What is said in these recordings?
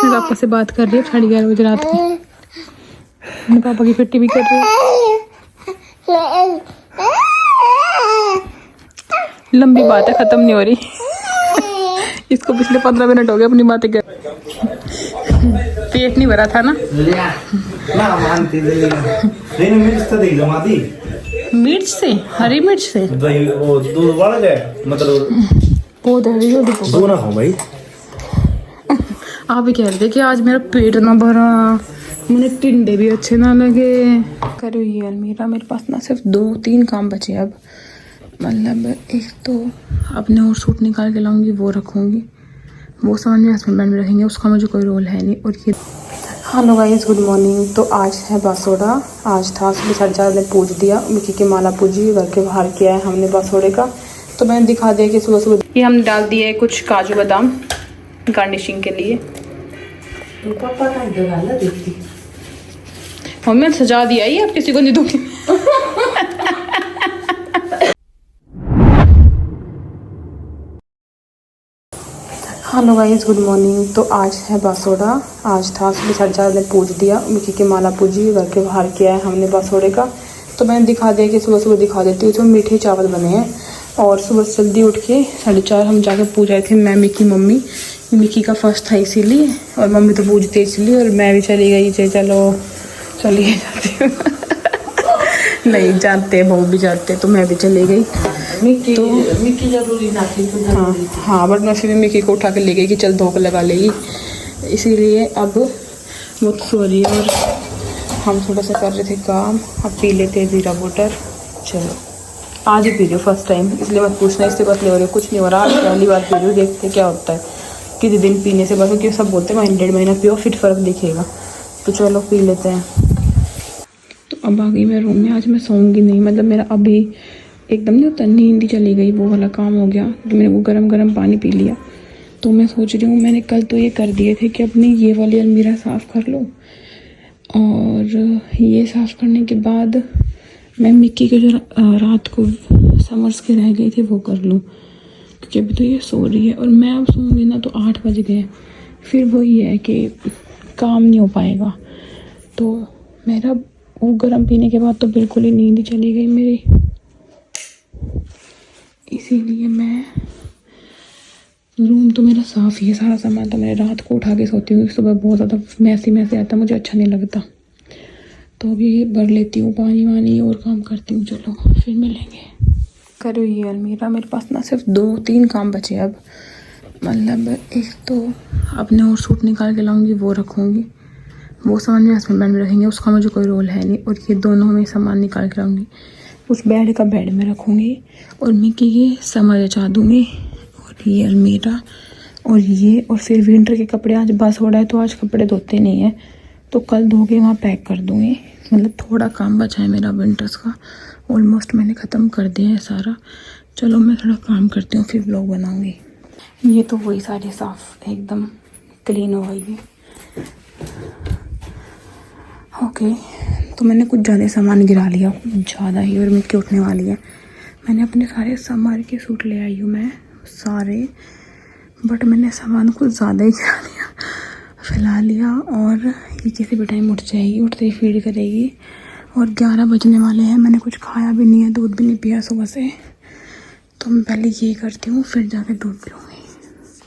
मेरे पापा से बात कर रही है 11:30 बजे रात के। मेरे पापा की पिट्टी भी कर रही है। लंबी बात है, खत्म नहीं हो रही। इसको पिछले 15 मिनट हो गए अपनी बातें कर। पेट नहीं भरा था ना? मिर्च से, हरी मिर्च से दूध बढ़ गए, मतलब बहुत ना खाओ भाई। आप ही कह रहे थे कि आज मेरा पेट ना भरा, मुझे टिंडे भी अच्छे ना लगे। करो ये अलमीरा, मेरे पास ना सिर्फ 2-3 काम बचे अब। मतलब एक तो अपने और सूट निकाल के लाऊंगी, वो रखूंगी, वो सामान मेरे हस्बैंड में रखेंगे, उसका मुझे कोई रोल है नहीं। और ये हेलो गाइस, गुड मॉर्निंग। तो आज है बासोड़ा। आज था सुबह 4:30 बजे पूज दिया, मिक्की की माला पूजी, घर के बाहर किया है हमने बासोड़े का। तो मैंने दिखा दिया कि सुबह सुबह ये हमने डाल दिए कुछ काजू बादाम गार्निशिंग के लिए। मम्मी सजा दिया ही, अब किसी को नहीं दूंगी। Hello guys, good morning. तो आज है बासोड़ा। आज था सुबह 4:30 बजे पूज दिया, मिक्की की माला पूजी, घर के बाहर किया है हमने बासोड़े का। तो मैंने दिखा दिया कि सुबह सुबह दिखा देती हूँ। इसमें मीठे चावल बने हैं और सुबह जल्दी उठ के 4:30 हम जाके पूज आए थे, मैं, मिक्की, मम्मी। मिक्की का फर्स्ट था इसीलिए, और मम्मी तो पूजते इसलिए, और मैं भी चली गई। चलो चलिए जाती हूँ। नहीं जाते, बहू भी जाते, तो मैं भी चली गई। मिक्की जरूरी ना थी तो जरूरी थी। हाँ, बट मैं फिर मिक्की को उठा के ले गई कि चल धोख लगा लेगी, इसीलिए अब वो तो सो रही है और हम थोड़ा सा कर रहे थे काम। अब पी लेते ज़ीरा वाटर। चलो आज ही पी रही हूँ फर्स्ट टाइम, इसलिए मत पूछना, इससे बस ले हो रही, कुछ नहीं हो रहा। आज पहली बार पी रही हूँ, देखते क्या होता है किसी दिन पीने से। बस क्योंकि सब बोलते हैं 1 महीना पियो फिर फ़र्क दिखेगा। तो चलो पी लेते हैं। तो अब आ गई मैं रूम में। आज मैं सोऊंगी नहीं, मतलब मेरा अभी एकदम नहीं होता, नींद ही चली गई, वो वाला काम हो गया कि मैंने वो गरम पानी पी लिया। तो मैं सोच रही हूँ, मैंने कल तो ये कर दिए थे कि अपनी ये वाली अलमीरा साफ़ कर लो, और ये साफ़ करने के बाद मैं मिक्की के जो रात को समर्स के रह गई थी वो कर लूँ, क्योंकि अभी तो ये सो रही है। और मैं अब सोऊंगी ना तो 8 बज गए, फिर वही है कि काम नहीं हो पाएगा। तो मेरा वो गर्म पीने के बाद तो बिल्कुल ही नींद ही चली गई मेरी, इसीलिए मैं रूम तो मेरा साफ़ ही है, सारा सामान तो मैंने रात को उठा के सोती हूँ। सुबह बहुत ज़्यादा मैसी आता, मुझे अच्छा नहीं लगता। तो अभी भर लेती हूँ पानी वानी और काम करती हूँ। चलो फिर मिलेंगे। करो ये अलमीरा, मेरे पास ना सिर्फ 2-3 काम बचे अब। मतलब एक तो अपने और सूट निकाल के लाऊंगी, वो रखूँगी, वो सामान मेरे हस्बैंड में रखेंगे, उसका मुझे कोई रोल है नहीं। और ये दोनों में सामान निकाल के लाऊंगी, उस बेड का बेड में रखूँगी, और मिक्की की समझ अचा दूँगी, और ये अलमीरा और ये। और फिर विंटर के कपड़े, आज बस हो रहा है तो आज कपड़े धोते नहीं हैं, तो कल धो के वहाँ पैक कर दूँगी। मतलब थोड़ा काम बचा है मेरा विंटर्स का, ऑलमोस्ट मैंने ख़त्म कर दिया है सारा। चलो मैं थोड़ा काम करती हूँ, फिर व्लॉग बनाऊँगी। ये तो वही सारी साफ़ एकदम क्लीन हो गई है। ओके, तो मैंने कुछ ज़्यादा सामान गिरा लिया, कुछ ज़्यादा ही, और मिक्की उठने वाली है। मैंने अपने सारे समर के सूट ले आई हूँ मैं सारे, बट मैंने सामान कुछ ज़्यादा ही गिरा लिया, फैला लिया। और ये किसी भी टाइम उठ जाएगी, उठते ही फीड करेगी। और 11 बजने वाले हैं, मैंने कुछ खाया भी नहीं है, दूध भी नहीं पिया सुबह से। तो मैं पहले ये करती हूँ, फिर जाकर दूध पीऊँगी।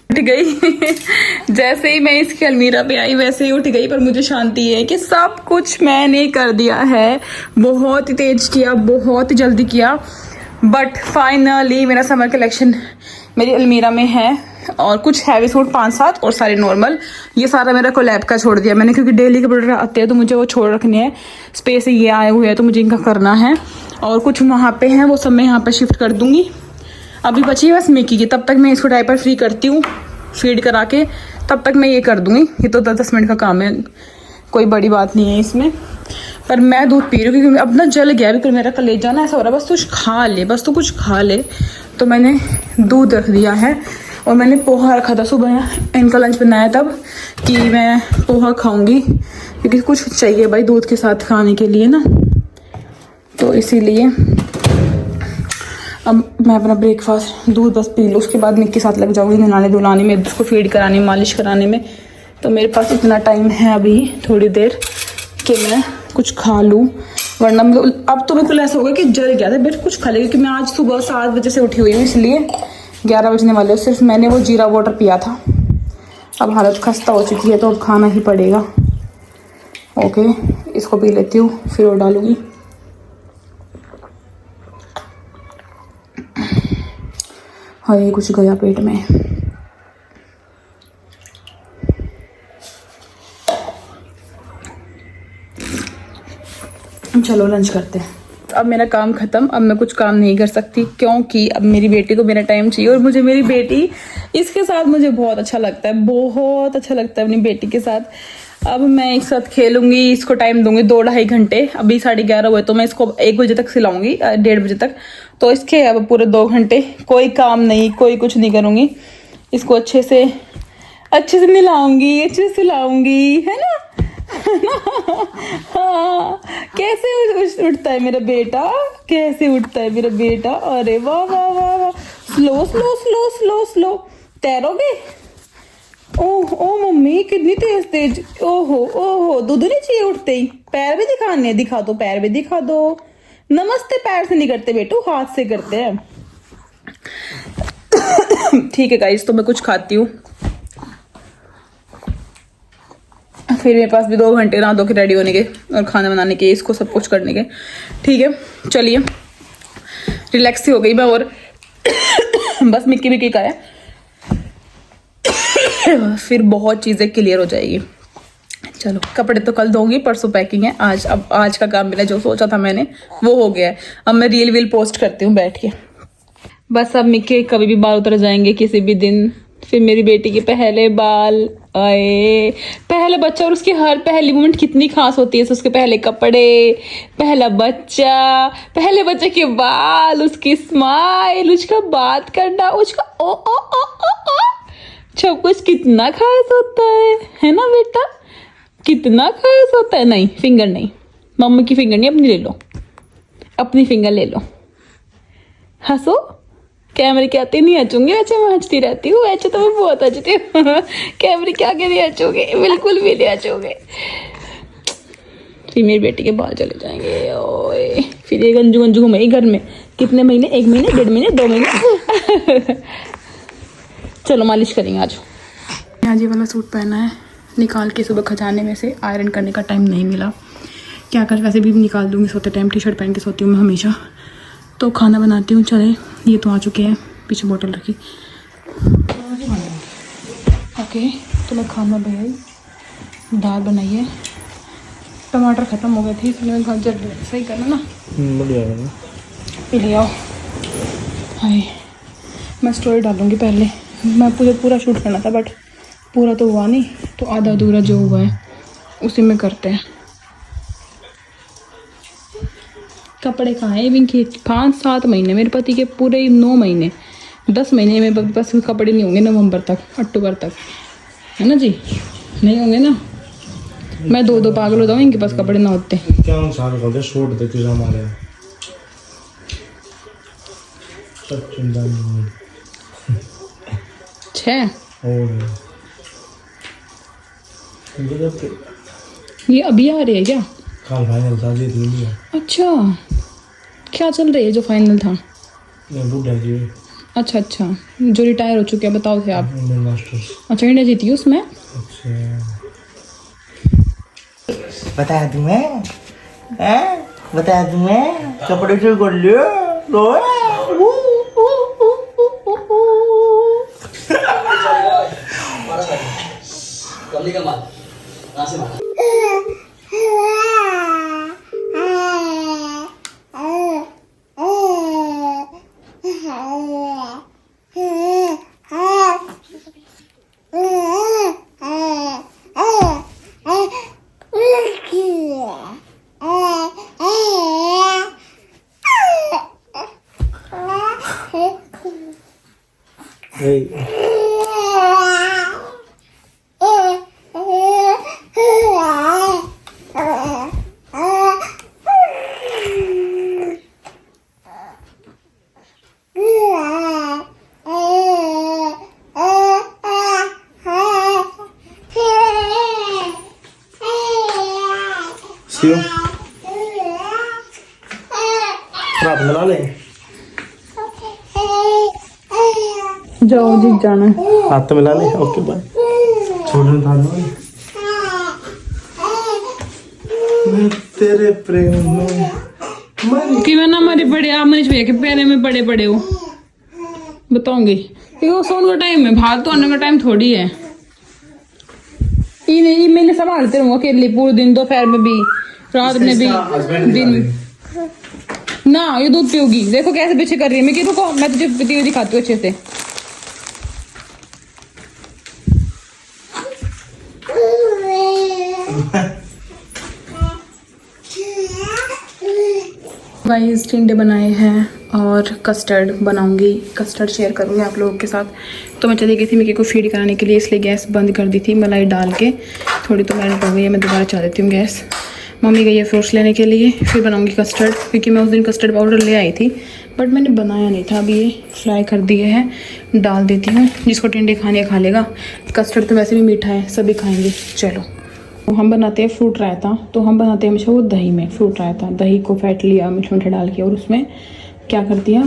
उठ गई। जैसे ही मैं इसकी अलमीरा पे आई वैसे ही उठ गई, पर मुझे शांति है कि सब कुछ मैंने कर दिया है। बहुत ही तेज किया, बहुत ही जल्दी किया, बट फाइनली मेरा समर कलेक्शन मेरी अलमीरा में है। और कुछ हैवी सूट 5-7 और सारे नॉर्मल। ये सारा मेरा कोलैब का छोड़ दिया मैंने, क्योंकि डेली के प्रोडक्ट आते हैं तो मुझे वो छोड़ रखने हैं। स्पेस ये आए हुए हैं तो मुझे इनका करना है, और कुछ वहाँ पे हैं, वो सब मैं यहाँ पे शिफ्ट कर दूँगी। अभी बची है बस मिक्की की, तब तक मैं इसको डायपर फ्री करती हूँ, फीड करा के, तब तक मैं ये कर दूँगी। ये तो 10 मिनट का काम है, कोई बड़ी बात नहीं है इसमें। पर मैं दूध पी रही हूँ क्योंकि अब ना जल गया, बिल्कुल मेरा कलेजा ना ऐसा हो रहा है, बस कुछ खा ले, बस तो कुछ खा ले। तो मैंने दूध रख दिया है, और मैंने पोहा रखा था सुबह, इनका लंच बनाया तब कि मैं पोहा खाऊंगी, क्योंकि कुछ चाहिए भाई दूध के साथ खाने के लिए ना। तो इसीलिए अब मैं अपना ब्रेकफास्ट दूध बस पी लूँ, उसके बाद मिक्की के साथ लग जाऊँगी नहलाने धुलाने में, उसको फीड कराने, मालिश कराने में। तो मेरे पास इतना टाइम है अभी थोड़ी देर कि मैं कुछ खा लूँ, वरना अब तो बिल्कुल ऐसा होगा कि जल गया था बेट कुछ खा ले, क्योंकि मैं आज सुबह 7 बजे से उठी हुई हूँ, इसलिए 11 बजने वाले हो। सिर्फ मैंने वो जीरा वाटर पिया था। अब हालत खस्ता हो चुकी है तो अब खाना ही पड़ेगा। ओके, इसको पी लेती हूँ फिर और डालूँगी। हाँ, ये कुछ गया पेट में। चलो लंच करते हैं। अब मेरा काम खत्म, अब मैं कुछ काम नहीं कर सकती क्योंकि अब मेरी बेटी को मेरा टाइम चाहिए, और मुझे मेरी बेटी इसके साथ मुझे बहुत अच्छा लगता है, बहुत अच्छा लगता है अपनी बेटी के साथ। अब मैं एक साथ खेलूंगी, इसको टाइम दूंगी 2-2.5 घंटे। अभी 11:30 हुए तो मैं इसको 1 बजे तक सिलाऊंगी, 1:30 बजे तक। तो इसके अब पूरे 2 घंटे कोई काम नहीं, कोई कुछ नहीं करूंगी। इसको अच्छे से नहलाऊंगी, अच्छे से सिलाऊंगी, है ना। हाँ, कैसे उठता है मेरा बेटा, कैसे उठता है मेरा बेटा। अरे वाह वाह वाह वाह, slow slow slow slow slow. तैरोगे? ओह ओ मम्मी कितनी तेज तेज। ओहो ओहो, दूध नहीं चाहिए उठते ही। पैर भी दिखाने, दिखा दो, पैर भी दिखा दो। नमस्ते पैर से नहीं करते बेटू, हाथ से करते हैं। ठीक है गाइस, तो मैं कुछ खाती हूँ, फिर मेरे पास भी 2 घंटे नहा धो के रेडी होने के और खाना बनाने के, इसको सब कुछ करने के। ठीक है, चलिए रिलैक्स ही हो गई मैं, और बस मिक्की का है, फिर बहुत चीज़ें क्लियर हो जाएगी। चलो, कपड़े तो कल धोंगी, परसों पैकिंग है। आज का काम मैंने जो सोचा था मैंने वो हो गया है। अब मैं रील पोस्ट करती हूँ बैठ के। बस अब मिक्की कभी भी बाल उतर जाएंगे किसी भी दिन। फिर मेरी बेटी के पहले बाल आए, पहला बच्चा, और उसकी हर पहली मोमेंट कितनी खास होती है। उसके पहले कपड़े, पहला बच्चा, पहले बच्चे के बाल, उसकी स्माइल, उसका बात करना, उसका ओ ओ ओ ओ ओ, सब कुछ कितना खास होता है ना बेटा, कितना खास होता है। नहीं, फिंगर नहीं, मम्मी की फिंगर नहीं, अपनी ले लो, अपनी फिंगर ले लो। हंसो, कैमरे के आते नहीं हंसूंगी, वैसे मैं हंसती रहती हूँ, वैसे तो मैं बहुत हंसती हूँ। कैमरे के आगे नहीं हंसोगे, बिल्कुल भी नहीं हंसोगे। फिर मेरी बेटी के बाल चले जाएंगे, ओए फिर ये गंजू गंजू घूमेगी घर में कितने महीने, 1 महीने, 1.5 महीने, 2 महीने। चलो मालिश करेंगे आज। आज ये वाला सूट पहना है, निकाल के सुबह खजाने में से, आयरन करने का टाइम नहीं मिला। क्या कर, वैसे भी निकाल दूंगी सोते टाइम, टी-शर्ट पहन के सोती हूँ मैं हमेशा। तो खाना बनाती हूँ। चले, ये तो आ चुके हैं, पीछे बोतल रखी। ओके, तो मैं खाना बनाई, दाल बनाई है, टमाटर ख़त्म हो गए थे इसलिए मैं घर जल्दी सही करना ना, बढ़िया है। पी ले आओ। हाय, मैं स्टोरी डालूँगी पहले। मैं पूरा शूट करना था बट पूरा तो हुआ नहीं, तो आधा अधूरा जो हुआ है उसी में करते हैं। कपड़े कहाँ हैं इनके, 5-7 महीने, मेरे पति के पूरे 9 महीने, 10 महीने मेरे पास कपड़े नहीं होंगे नवंबर तक, अक्टूबर तक, है ना जी, नहीं होंगे ना। मैं 2 पागल हो जाऊँ इनके पास कपड़े ना होते। क्या साल हो गया छोड़ देती हमारे, सब चिंता नहीं। 6 और ये अभी आ रहे हैं क्या? कल फाइनल था, जीत लिया। अच्छा, क्या चल रही है जो फाइनल था? बुढ़ा जी। अच्छा, जो रिटायर हो चुके हैं, बताओ थे आप। Indian masters. अच्छा, इंडिया जीती उसमें। अच्छा, बता दूं मैं, बता दूं मैं, कपड़े से कर लियो। शिव रात मिला ले जाओ जी जाना है। हाथ मिला ले ओके बाय छोड़ने था दो मैं तेरे प्रेम में मर कि मैं ना हमारे बड़े आप मनीष भैया के पहले में बड़े बड़े हो बताऊंगी कि वो सोने का टाइम है भाग तो आने का टाइम थोड़ी है। ये मैंने संभालते रहूँ अकेले पूरे दिन दोपहर में भी रात में भी दिन ना ये दूध पियोगी देखो कैसे पीछे कर रही है। मैं रुको मैं तुझे पीती हुई दिखाती हूँ अच्छे से। गाइस टिंडे बनाए हैं और कस्टर्ड बनाऊंगी कस्टर्ड शेयर करूंगी आप लोगों के साथ। तो मैं चली गई थी मिकी को फीड कराने के लिए इसलिए गैस बंद कर दी थी मलाई डाल के थोड़ी तो मैंने हो गई है। मैं दोबारा चला देती हूँ गैस। मम्मी गई है फ्रूट्स लेने के लिए फिर बनाऊंगी कस्टर्ड क्योंकि मैं उस दिन कस्टर्ड पाउडर ले आई थी बट मैंने बनाया नहीं था। अभी ये फ्राई कर दिए हैं डाल देती हूँ जिसको टिंडे खाने खा लेगा। कस्टर्ड तो वैसे भी मीठा है सभी खाएंगे। चलो तो हम बनाते हैं फ्रूट रायता। तो हम बनाते हैं हमेशा वो दही में फ्रूट रायता। दही को फेंट लिया मीठा मीठा डाल के और उसमें क्या कर दिया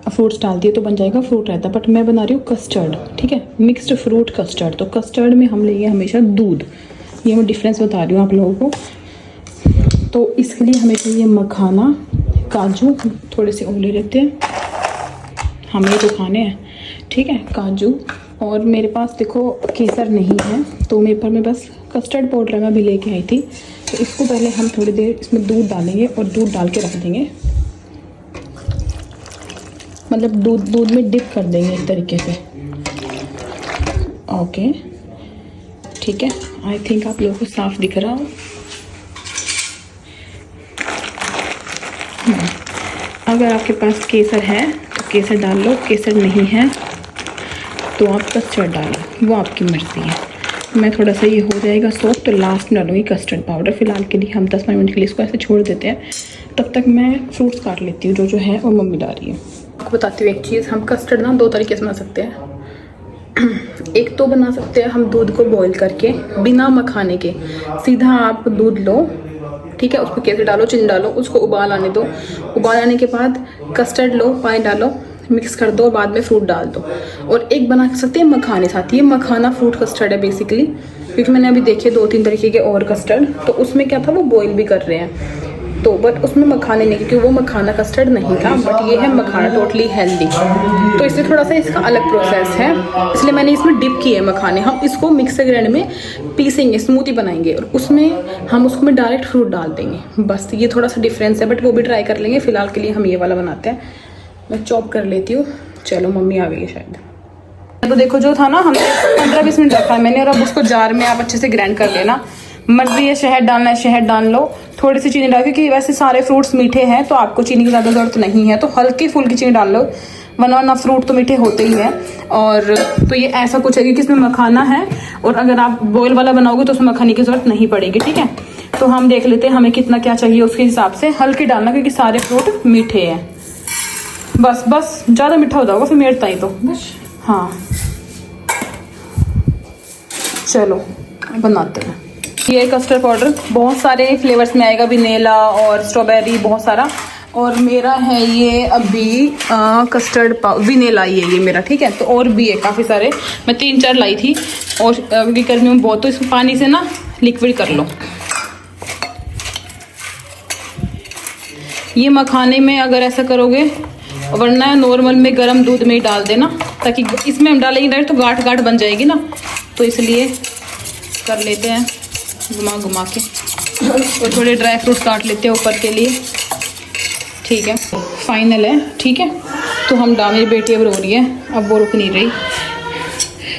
फ्रूट्स डाल दिए तो बन जाएगा फ्रूट रायता। बट मैं बना रही हूँ कस्टर्ड ठीक है मिक्स्ड फ्रूट कस्टर्ड। तो कस्टर्ड में हम लेंगे हमेशा दूध। ये मैं डिफरेंस बता रही हूँ आप लोगों को। तो इसके लिए हमें चाहिए मखाना काजू थोड़े से और ले लेते हैं हमें तो खाने हैं ठीक है काजू। और मेरे पास देखो केसर नहीं है तो मेरे पर मैं बस कस्टर्ड पाउडर मैं भी लेके आई थी। तो इसको पहले हम थोड़ी देर इसमें दूध डालेंगे और दूध डाल के रख देंगे मतलब दूध में डिप कर देंगे एक तरीके से। ओके ठीक है आई थिंक आप लोगों को साफ दिख रहा हो। अगर आपके पास केसर है तो केसर डाल लो केसर नहीं है तो आप कस्टर्ड डालो वो आपकी मर्ज़ी है। मैं थोड़ा सा ये हो जाएगा सॉफ्ट तो लास्ट में डालूंगी कस्टर्ड पाउडर। फिलहाल के लिए हम 10 मिनट के लिए इसको ऐसे छोड़ देते हैं। तब तक मैं फ्रूट्स काट लेती हूँ जो है और मम्मी डाल रही है। आपको बताती हूँ एक चीज़ हम कस्टर्ड ना 2 तरीके से बना सकते हैं। एक तो बना सकते हैं हम दूध को बॉईल करके बिना मखाने के सीधा आप दूध लो ठीक है उसको केसर डालो चीनी डालो उसको उबाल आने दो। उबाल आने के बाद कस्टर्ड लो पानी डालो मिक्स कर दो बाद में फ्रूट डाल दो। और एक बना सकते हैं मखाने साथ। ये मखाना फ्रूट कस्टर्ड है बेसिकली क्योंकि मैंने अभी देखे 2-3 तरीके के और कस्टर्ड। तो उसमें क्या था वो बॉईल भी कर रहे हैं तो बट उसमें मखाने नहीं क्योंकि वो मखाना कस्टर्ड नहीं था। बट ये है मखाना टोटली हेल्दी तो इससे थोड़ा सा इसका अलग प्रोसेस है इसलिए मैंने इसमें डिप किए मखाने। हम इसको मिक्सर ग्राइंडर में पीसेंगे स्मूदी बनाएंगे और उसमें हम उसमें डायरेक्ट फ्रूट डाल देंगे। बस ये थोड़ा सा डिफरेंस है बट वो भी ट्राई कर लेंगे। फिलहाल के लिए हम ये वाला बनाते हैं। मैं चॉप कर लेती हूँ। चलो मम्मी आ गई है शायद। तो देखो जो था ना हमने 15-20 मिनट रखा है मैंने और अब उसको जार में आप अच्छे से ग्राइंड कर लेना। मर्जी है शहद डालना है शहद डाल लो थोड़ी सी चीनी डाल क्योंकि वैसे सारे फ्रूट्स मीठे हैं तो आपको चीनी की ज़्यादा ज़रूरत नहीं है। तो हल्की फुल्की चीनी डाल लो वरना फ्रूट तो मीठे होते ही हैं। और तो ये ऐसा कुछ है कि इसमें मखाना है और अगर आप बॉयल वाला बनाओगे तो उसमें मखाने की ज़रूरत नहीं पड़ेगी ठीक है। तो हम देख लेते हैं हमें कितना क्या चाहिए उसके हिसाब से हल्के डालना क्योंकि सारे फ्रूट मीठे हैं। बस बस ज़्यादा मीठा हो जाएगा फिर मेरता ही तो हाँ। चलो बनाते हैं। ये कस्टर्ड पाउडर बहुत सारे फ्लेवर्स में आएगा वेनिला और स्ट्रॉबेरी बहुत सारा। और मेरा है ये अभी कस्टर्ड वेनिला ये मेरा ठीक है। तो और भी है काफ़ी सारे मैं 3-4 लाई थी और अभी गर्मी में बहुत तो इसको पानी से ना लिक्विड कर लो। ये मखाने में अगर ऐसा करोगे वरना नॉर्मल में गर्म दूध में ही डाल देना ताकि इसमें हम डालेंगे डायरेक्ट तो गांठ गांठ बन जाएगी ना। तो इसलिए कर लेते हैं घुमा घुमा के और थोड़े ड्राई फ्रूट्स काट लेते हैं ऊपर के लिए ठीक है। फाइनल है ठीक है। तो हम मेरी बेटी अब रो रही है अब वो रुक नहीं रही।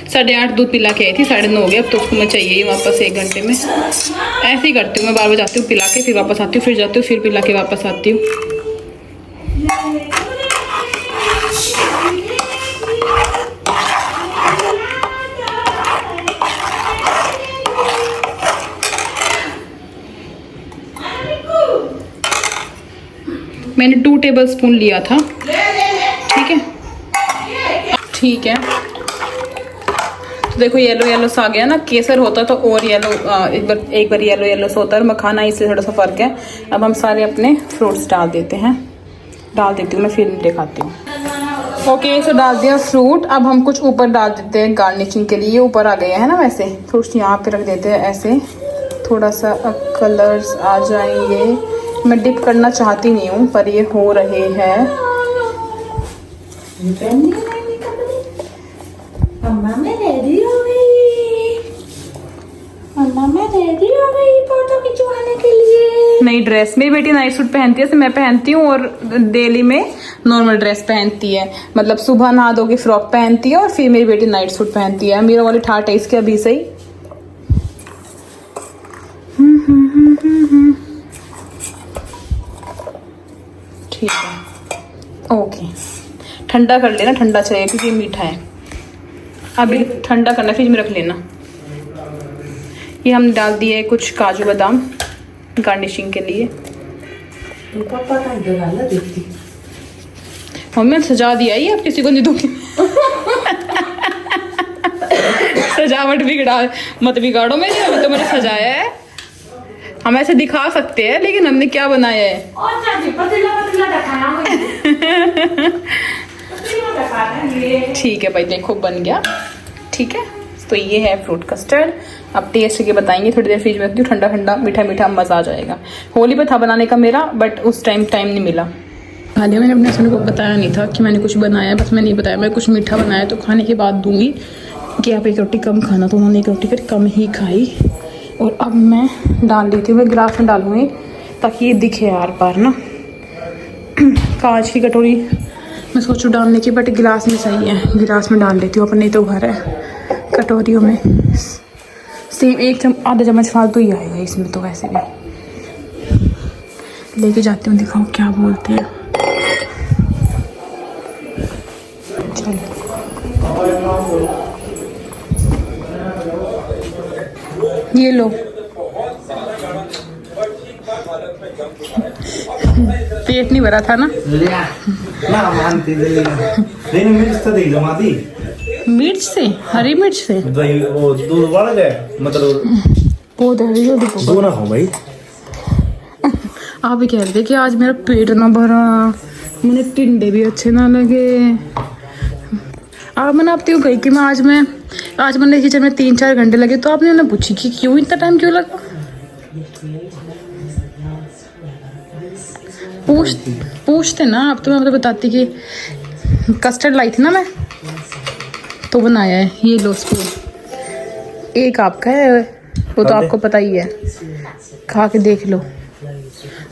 8:30 दूध पिला के आई थी 9:30 हो गए अब तो उसको मैं चाहिए ही वापस 1 घंटे में। ऐसे ही करती हूँ मैं बार-बार जाती हूँ पिला के फिर वापस आती हूँ फिर जाती हूँ फिर पिला के वापस आती हूँ। मैंने 2 टेबलस्पून लिया था ठीक है। देखो येलो येलो सा आ गया ना, केसर होता तो और येलो एक बार येलो येलो सा होता है, मखाना इससे थोड़ा सा फर्क है। अब हम सारे अपने फ्रूट्स डाल देते हैं, डाल देती हूँ मैं, फिर दिखाती हूँ। ओके सो डाल दिया फ्रूट। अब हम कुछ ऊपर डाल देते हैं गार्निशिंग के लिए। ऊपर आ गया है ना, वैसे फ्रूट्स यहाँ पे रख देते हैं ऐसे, थोड़ा सा कलर्स आ जाएंगे। मैं डिप करना चाहती नहीं हूँ पर ये हो रहे हैं। अम्मा मैं रेडी हो गई, अम्मा मैं रेडी हो गई फोटो खिंचवाने के लिए। नई ड्रेस, मेरी बेटी नाइट सूट पहनती है, जैसे मैं पहनती हूँ, और डेली में नॉर्मल ड्रेस पहनती है। मतलब सुबह नहा धो के फ्रॉक पहनती है और फिर मेरी बेटी नाइट सूट पहनती है। मेरा वाली ठाट है इसके अभी से ही। ठीक है, ओके। ठंडा कर लेना, ठंडा चाहिए क्योंकि ये मीठा है। अभी ठंडा करना, फ्रिज में रख लेना। ये हम डाल दिए कुछ काजू बादाम गार्निशिंग के लिए। तो पापा का इधर आला देखती। मम्मी ने सजा दिया ही, अब किसी को नहीं दूंगी। सजावट मत बिगाड़ो मेरी, अभी तो मैंने सजाया है। हम ऐसे दिखा सकते हैं लेकिन हमने क्या बनाया है। और चाची पतला पतला दिखाना मुझे। ठीक है भाई, देखो बन गया। ठीक है, तो ये है फ्रूट कस्टर्ड। अब टेस्ट करके बताएंगे, थोड़ी देर फ्रिज में रखती हूँ, ठंडा ठंडा मीठा मीठा मजा आ जाएगा। होली पे था बनाने का मेरा, बट उस टाइम नहीं मिला। खाली मैंने अपने हस्बैंड को बताया नहीं था कि मैंने कुछ बनाया, बस मैं नहीं बताया मैं कुछ मीठा बनाया, तो खाने के बाद दूंगी कि आप एक रोटी कम खाना। तो उन्होंने एक रोटी फिर कम ही खाई। और अब मैं डाल देती हूँ, मैं गिलास में डालूंगी ताकि ये दिखे यार पार ना। कांच की कटोरी मैं सोचूँ डालने की, बट गिलास में सही है, गिलास में डाल लेती हूँ। अपने तो घर है कटोरियों में सेम एक आधा चम्मच फालतू ही आएगा इसमें, तो वैसे भी लेके जाती हूँ। दिखाओ क्या बोलते हैं। चलो ये लो, पेट नहीं भरा था ना। मिर्च से, हरी मिर्च से वो दूध बढ़ गए, मतलब बहुत है दूध ना हो भाई। आप ही कह रहे थे कि आज मेरा पेट ना भरा, मुझे टिंडे भी अच्छे ना लगे। आप मैंने आपते गई कि आज मैंने किचन में 3-4 घंटे लगे, तो आपने उन्हें पूछी कि क्यों इतना टाइम क्यों लगा। पूछते ना आप, तो मैं तो बताती कि कस्टर्ड लाई थी ना मैं, तो बनाया है। ये लो स्पून, एक आपका है, वो तो आपको पता ही है, खा के देख लो।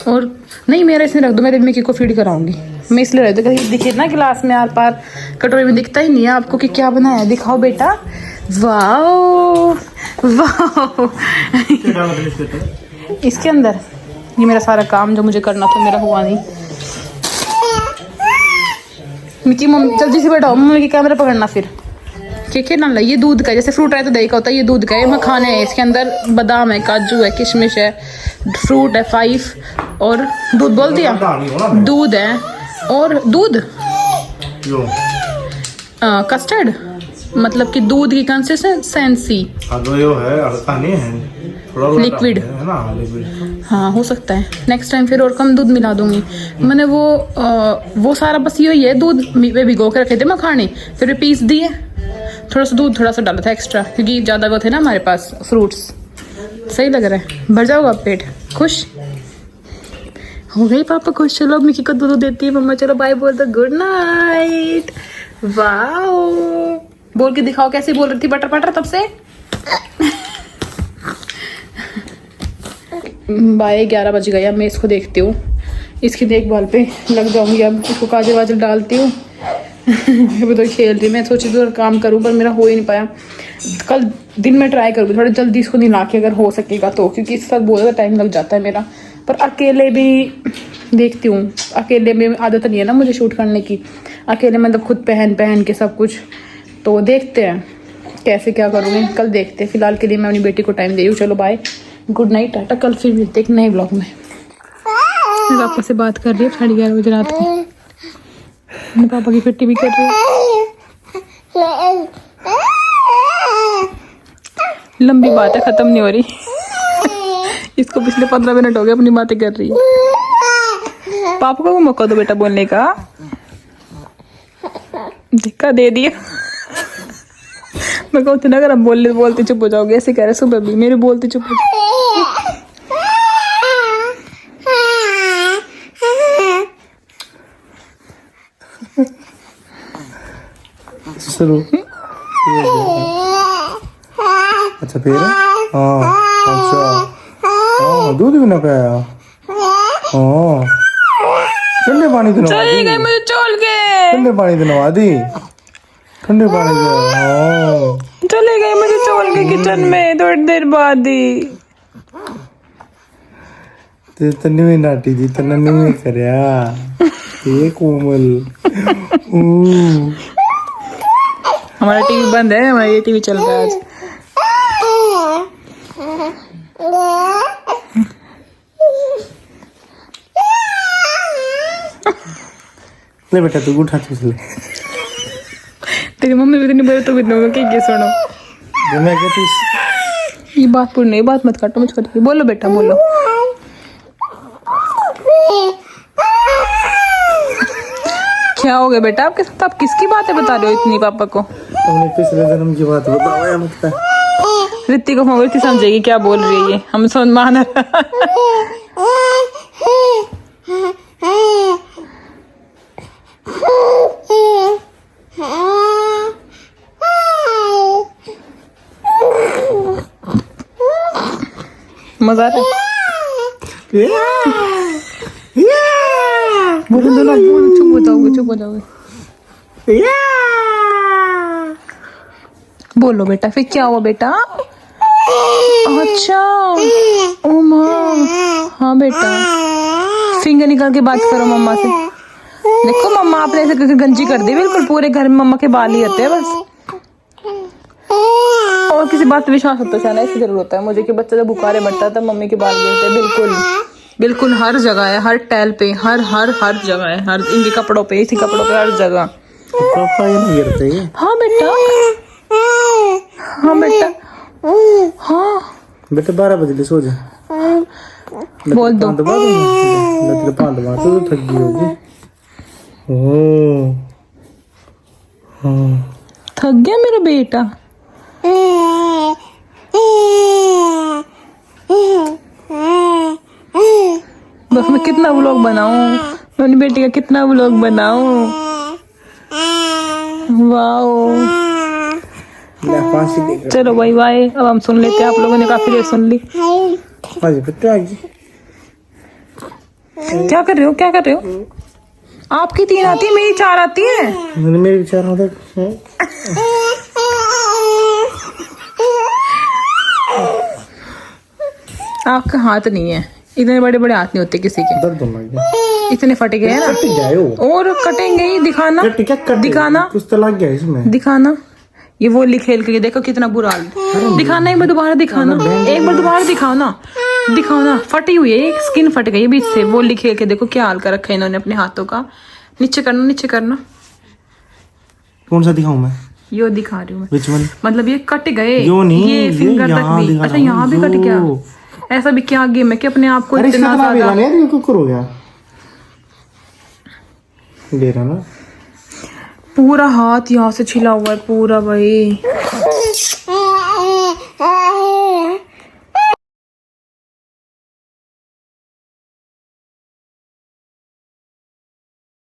और नहीं मेरा इसमें रख दो, मैं मिकी को फीड कराऊंगी। मैं इसलिए रख दो, दिखे ना गिलास में आर पार, कटोरी में दिखता ही नहीं है आपको कि क्या बनाया। दिखाओ बेटा, वाओ वाओ। इसके अंदर ये मेरा सारा काम जो मुझे करना था, मेरा हुआ नहीं। मिकी मम्मी जल्दी से बैठाओ, मम्मी की कैमरा पकड़ना फिर। ठीक है ना, ये दूध का, जैसे फ्रूट है तो दही का होता है, ये दूध का है। मखाने है इसके अंदर, बादाम है, काजू है, किशमिश है, फ्रूट है 5, और दूध बोल दिया, दूध है और दूध कस्टर्ड, मतलब कि दूध की कंसिस्टेंसी लिक्विड है ना, लिक्विड। हाँ हो सकता है, नेक्स्ट टाइम फिर और कम दूध मिला दूंगी। मैंने वो सारा बस ये है, दूध में भिगो के रखे थे मखाने, फिर पीस दिए, थोड़ा सा दूध थोड़ा सा डाला था एक्स्ट्रा, क्योंकि ज़्यादा वो थे ना हमारे पास फ्रूट्स। सही लग रहा है, भर जाओगा पेट। खुश हो गई पापा खुश। चलो मिकी को दूध देती है मम्मा, चलो बाय बोल दो, गुड नाइट। वाओ बोल के दिखाओ, कैसे बोल रही थी बटर पटर तब से। बाय 11 बज गए। अब मैं इसको देखती हूँ, इसकी देखभाल पे लग जाऊंगी। अब इसको काजल वाजल डालती हूँ। अभी तो खेल रही, मैं सोची तो काम करूँ पर मेरा हो ही नहीं पाया। कल दिन में ट्राई करूँगी थोड़ा जल्दी इसको नहला के, अगर हो सकेगा तो, क्योंकि इस साथ बहुत ज़्यादा टाइम लग जाता है मेरा। पर अकेले भी देखती हूँ, अकेले में आदत नहीं है ना मुझे शूट करने की, अकेले मतलब खुद पहन के सब कुछ। तो देखते हैं कैसे क्या करूँगी, कल देखते हैं। फिलहाल के लिए मैं अपनी बेटी को टाइम दे रही हूँ। चलो बाय, गुड नाइट, टाटा। कल फिर मिलते एक नए ब्लॉग में। मैं पापा से बात कर रही हूँ 11:30 बजे रात को। मैं पापा की फिट्टी भी कर रही हूँ। लंबी बात है, खत्म नहीं हो रही। इसको पिछले 15 मिनट हो गए अपनी बातें कर रही है। पापा को मौका दो बेटा बोलने का। धक्का दे दिया। मैं कहती ना अगर हम बोलते चुप हो जाओगे, ऐसे कह रहे सुबह भी मेरे बोलते चुप हो जाओ। शुरू। अच्छा फिर हाँ अच्छा हाँ दूध भी ना पिया। हाँ ठंडे पानी तो नवा चली गई दी, मुझे छोड़ के। ठंडे पानी तो नवा दी, ठंडे पानी से। हाँ चले गए मुझे छोड़ के किचन में थोड़ी देर बाद ही। ते तन्नी में नाटी दी तो नन्नी में करया ये कोमल। हमारा टीवी बंद है, हमारा ये टीवी चल रहा है आज। ले बेटा तू उठा चूस ले। तेरी मम्मी भी नहीं बोले तो भी नहीं क्या सुनो। जो मैं कहती ये बात पूरी नहीं, बात मत काटो मुझको। बोलो बेटा बोलो। क्या हो गया बेटा आपके साथ? आप किसकी बातें बता रहे हो इतनी पापा को? तुमने पिछले जन्म की बात बताया मुझे। रित्ती को फोन रित्ती समझेगी क्या बोल रही है, हम सुन मान। मजा आता है। बोलो दो ना, चुप हो जाओगे, चुप हो जाओगे। बोलो बेटा फिर क्या हुआ बेटा? अच्छा ओ माँ, हाँ बेटा फिंगर निकाल के बात करो मम्मा से। देखो मम्मा आपने ऐसे करके गंजी कर दी, बिल्कुल पूरे घर में मम्मा के बाल ही होते हैं बस। और किसी बात पे विश्वास होता है ना, इसकी जरूरत होता है मुझे कि बच्चा जब बुखारे बढ़ता है तब मम्मी के बाल गिरते हैं। बिल्कुल बिल्कुल हर जगह है, हर टैल पे, हर हर हर जगह है, हर इनके कपड़ों पे, इसी कपड़ों पे, हर जगह। पापा ये नहीं गिरते ये। हाँ बेटा, हाँ बेटा, हाँ बेटा 12 बजे सो जा। बोल दो। दबा दूंगा दबा तो थक गई होगी। ओह हाँ थक गया मेरा बेटा। बस मैं कितना व्लॉग बनाऊं, अपनी बेटी का कितना व्लॉग बनाऊं। वाओ चलो बाय बाय। अब हम सुन लेते हैं, आप लोगों ने काफी देर सुन ली। क्या कर रहे हो, क्या कर रहे हो? आपकी 3 आती है, मेरी 4 आती है। मेरी 4 होता है। आपका हाथ नहीं है, इतने बड़े बड़े हाथ नहीं होते किसी के। दर्द होने लग गया। इतने फटे गए हैं ना, और कटेंगे ही। दिखाना दिखाना, कुछ तो लग गया इसमें। दिखाना। ये वो खेल के देखो कितना बुरा हाल। दिखाना, एक बार दोबारा दिखाना, एक बार दोबारा दिखाओ ना, दिखाओ ना। फटी हुई है, स्किन फट गई है बीच से। वो खेल के देखो क्या हाल कर रखा है इन्होंने अपने हाथों का। नीचे करना, नीचे करना। कौन सा दिखाऊं मैं? यो दिखा रही हूँ मैं। Which one? मतलब ये कट गए, यो नहीं, ये फिंगर तक यहाँ भी। दिखा अच्छा रहा हूँ, यहाँ भी कट गया। ऐसा भी क्या गेम है कि अपने आप को अरे इतना इसका ज्यादा यार ये कुकर हो गया। दे रहा ना पूरा हाथ यहाँ से छिला हुआ है पूरा भाई।